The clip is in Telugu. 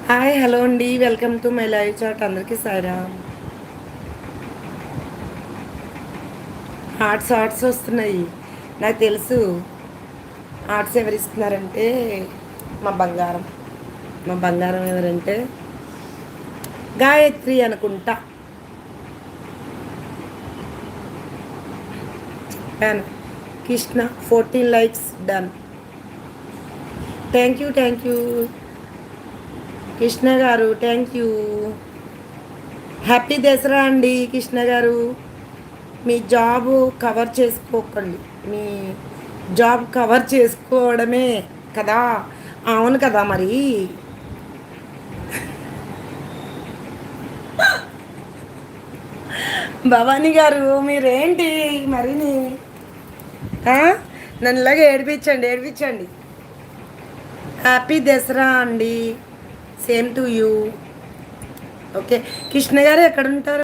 హాయ్ హలో అండి, welcome to my live chat. అందరికీ సాయిరామ్. హార్ట్స్ వస్తున్నాయి. నాకు తెలుసు హార్ట్స్ ఎవరిస్తున్నారంటే మా బంగారం. మా బంగారం ఎవరంటే గాయత్రి అనుకుంటా. Krishna 14 likes done. Thank you Krishna గారు, థ్యాంక్ యూ. హ్యాపీ దసరా అండి కృష్ణ గారు. మీ జాబ్ కవర్ చేసుకోకండి, మీ జాబ్ కవర్ చేసుకోవడమే కదా. అవును కదా మరి. భవానీ గారు మీరేంటి మరి నన్ను ఇలాగే ఏడిపించండి. హ్యాపీ దసరా అండి, same to you. Okay, Krishna గారు ఎక్కడ ఉంటారు?